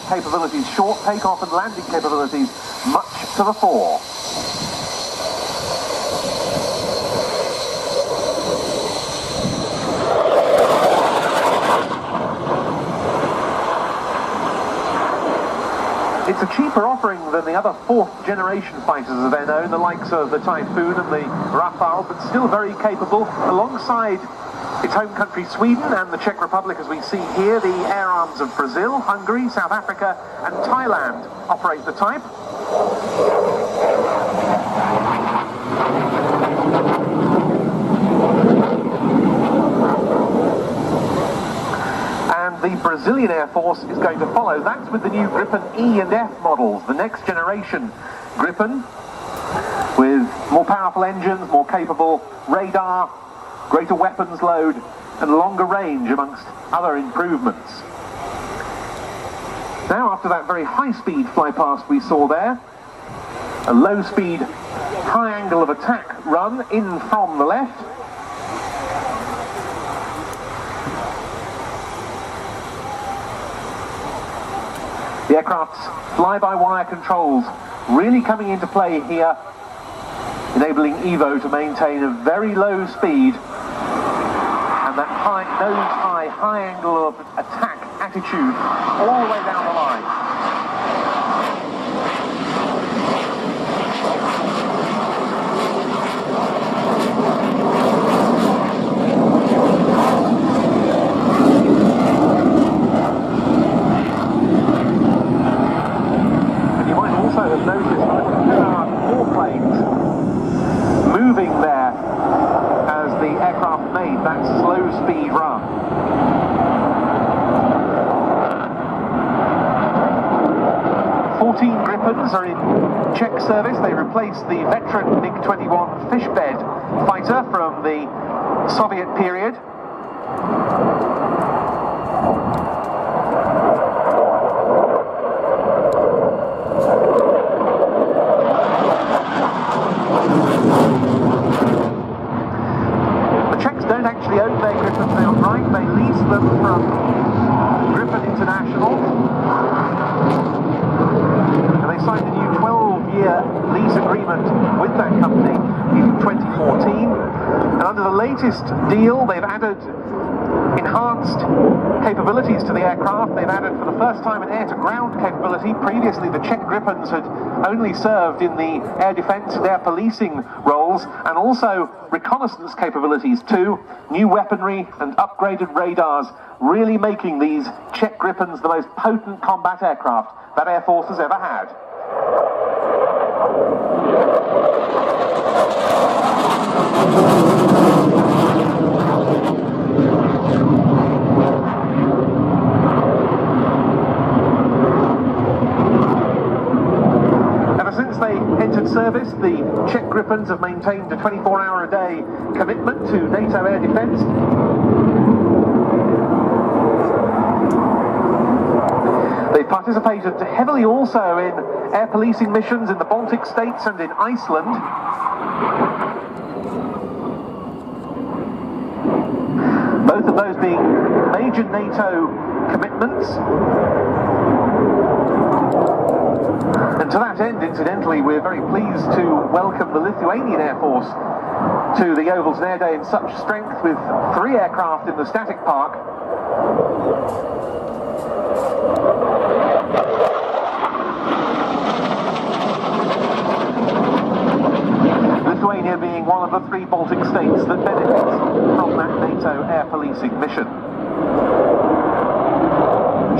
capabilities, short takeoff and landing capabilities, much to the fore. It's a cheaper offering than the other fourth-generation fighters of their known, the likes of the Typhoon and the Rafale, but still very capable, alongside its home country Sweden and the Czech Republic, as we see here. The air arms of Brazil, Hungary, South Africa and Thailand operate the type. The Brazilian Air Force is going to follow. That's with the new Gripen E and F models, the next generation Gripen, with more powerful engines, more capable radar, greater weapons load, and longer range, amongst other improvements. Now, after that very high-speed flypast we saw there, a low-speed, high angle of attack run in from the left. The aircraft's fly-by-wire controls really coming into play here, enabling Evo to maintain a very low speed and that high angle of attack attitude all the way down the line. Have noticed that there are four planes moving there as the aircraft made that slow speed run. "14 Gripens are in Czech service. They replace the veteran MiG-21 fishbed fighter from the Soviet period. Don't actually own their Gripens outright, they lease them from Gripen International, and they signed a new 12-year lease agreement with that company in 2014, and under the latest deal they've added enhanced capabilities to the aircraft. They've added for the first time an air-to-ground capability. Previously the Czech Gripens had only served in the air defence and air policing roles, and also reconnaissance capabilities too, new weaponry and upgraded radars, really making these Czech Gripens the most potent combat aircraft that Air Force has ever had. Since they entered service, the Czech Gripens have maintained a 24-hour-a-day commitment to NATO air defence. They've participated heavily also in air policing missions in the Baltic states and in Iceland. Both of those being major NATO commitments. And to that end, incidentally, we're very pleased to welcome the Lithuanian Air Force to the Yeovilton Air Day in such strength, with 3 aircraft in the static park. Lithuania being one of the 3 Baltic states that benefits from that NATO air policing mission.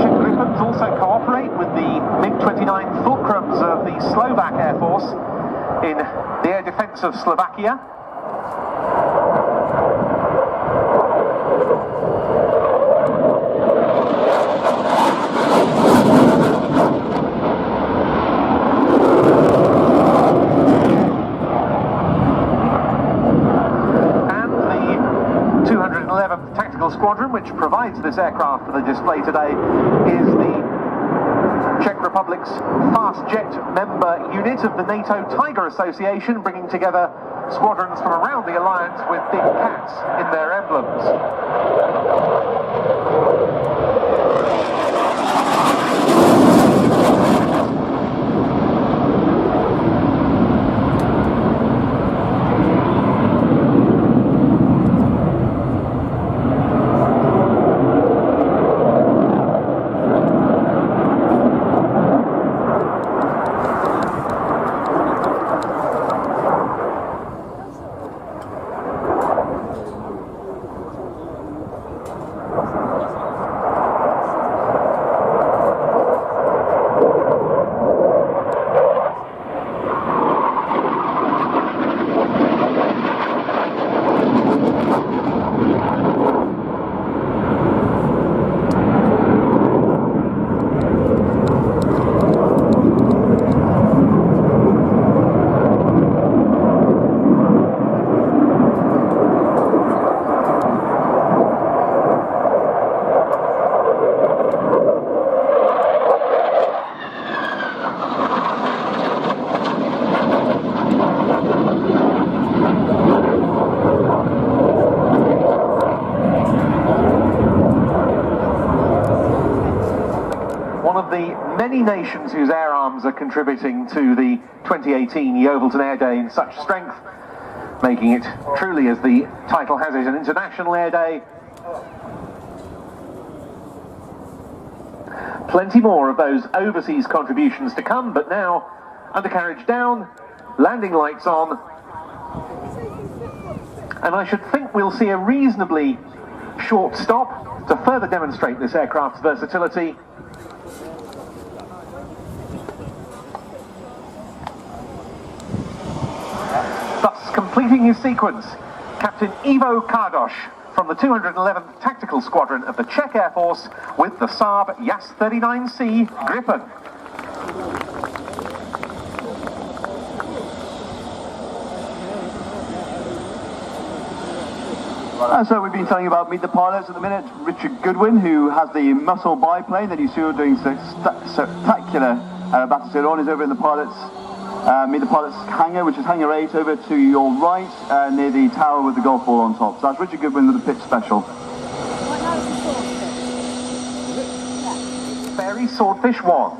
Czech Gripens also cooperate with the MiG-29 Fulcrums of the Slovak Air Force in the air defence of Slovakia. And the 211th Tactical Squadron, which provides this aircraft for the display today, is the Czech Republic's fast jet member unit of the NATO Tiger Association, bringing together squadrons from around the alliance with big cats in their emblems. Many nations whose air arms are contributing to the 2018 Yeovilton Air Day in such strength, making it truly, as the title has it, an international air day. Plenty more of those overseas contributions to come, but now undercarriage down, landing lights on, and I should think we'll see a reasonably short stop to further demonstrate this aircraft's versatility. Thus completing his sequence, Captain Ivo Kardoš from the 211th Tactical Squadron of the Czech Air Force with the Saab Jas-39C Gripen. So we've been telling you about Meet the Pilots at the minute. Richard Goodwin, who has the muscle biplane that you see doing spectacular battlefield on, is over in the pilots. Meet the Pilots hangar, which is hangar 8 over to your right, near the tower with the golf ball on top. So that's Richard Goodwin with the pitch special. Fairey Swordfish 1.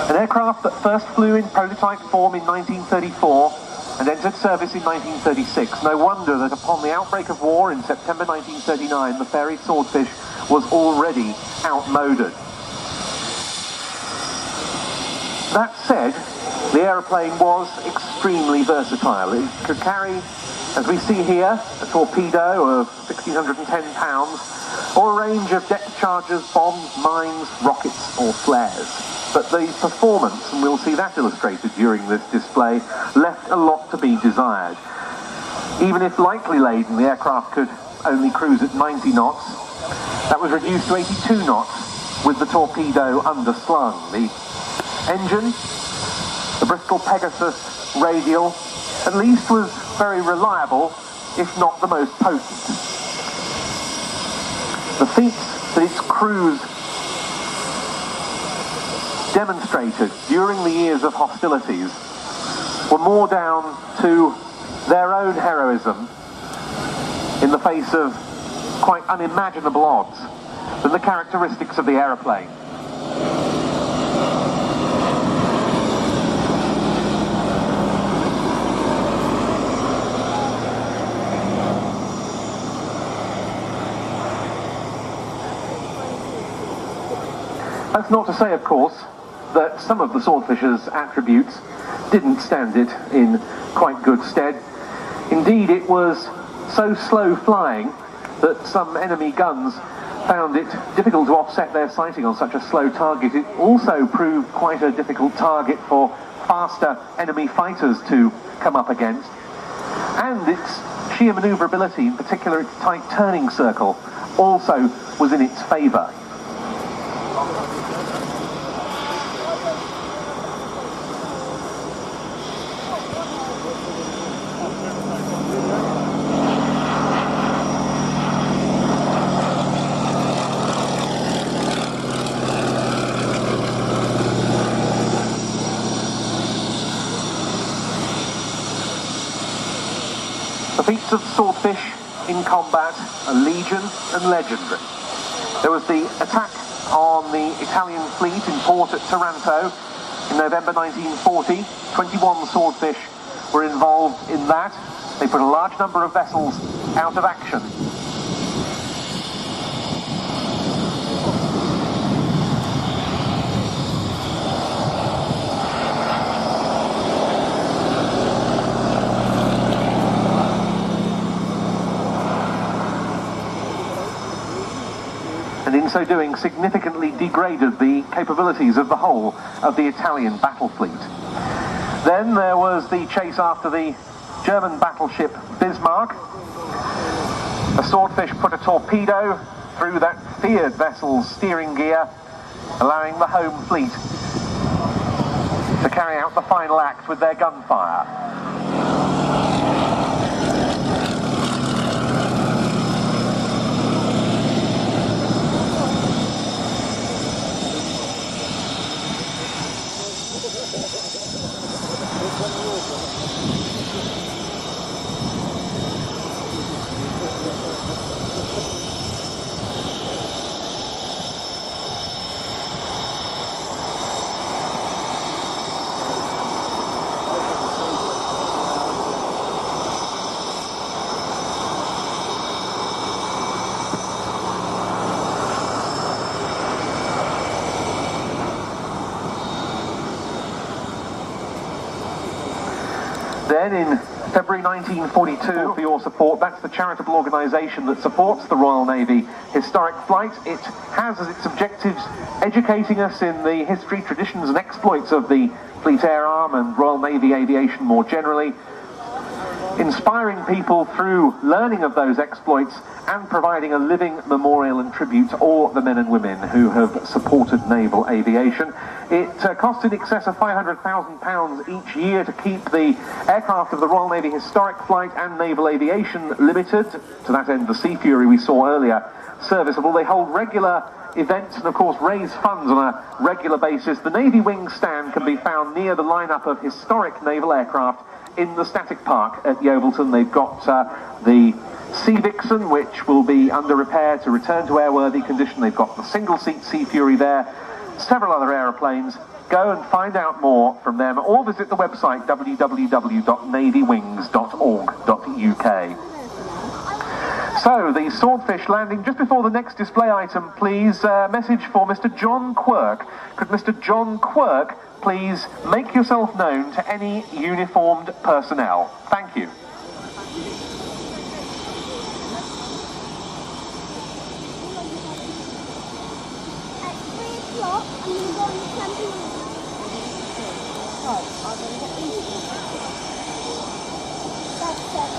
An aircraft that first flew in prototype form in 1934 and entered service in 1936. No wonder that upon the outbreak of war in September 1939, the Fairey Swordfish was already outmoded. That said, the aeroplane was extremely versatile. It could carry, as we see here, a torpedo of 1,610 pounds, or a range of depth charges, bombs, mines, rockets, or flares. But the performance, and we'll see that illustrated during this display, left a lot to be desired. Even if lightly laden, the aircraft could only cruise at 90 knots. That was reduced to 82 knots with the torpedo underslung. The engine, the Bristol Pegasus radial, at least was very reliable, if not the most potent. The feats that its crews demonstrated during the years of hostilities were more down to their own heroism in the face of quite unimaginable odds than the characteristics of the aeroplane. That's not to say, of course, that some of the Swordfish's attributes didn't stand it in quite good stead. Indeed, it was so slow flying that some enemy guns found it difficult to offset their sighting on such a slow target. It also proved quite a difficult target for faster enemy fighters to come up against. And its sheer manoeuvrability, in particular its tight turning circle, also was in its favour. The feats of Swordfish in combat are legion and legendary. There was the attack on the Italian fleet in port at Taranto in November 1940. 21 Swordfish were involved in that. They put a large number of vessels out of action. And in so doing significantly degraded the capabilities of the whole of the Italian battle fleet. Then there was the chase after the German battleship Bismarck. The Swordfish put a torpedo through that feared vessel's steering gear, allowing the home fleet to carry out the final act with their gunfire. Then in February 1942, for your support, that's the charitable organisation that supports the Royal Navy Historic Flight. It has as its objectives educating us in the history, traditions and exploits of the Fleet Air Arm and Royal Navy aviation more generally, inspiring people through learning of those exploits and providing a living memorial and tribute to all the men and women who have supported naval aviation. It cost in excess of £500,000 each year to keep the aircraft of the Royal Navy Historic Flight and Naval Aviation Limited, to that end the Sea Fury we saw earlier, serviceable. They hold regular events and of course raise funds on a regular basis. The Navy Wing stand can be found near the lineup of historic naval aircraft in the static park at Yeovilton. They've got the Sea Vixen, which will be under repair to return to airworthy condition. They've got the single-seat Sea Fury there, several other aeroplanes. Go and find out more from them or visit the website www.navywings.org.uk. So, the Swordfish landing just before the next display item, please. Message for Mr. John Quirk. Could Mr. John Quirk please make yourself known to any uniformed personnel? Thank you. That's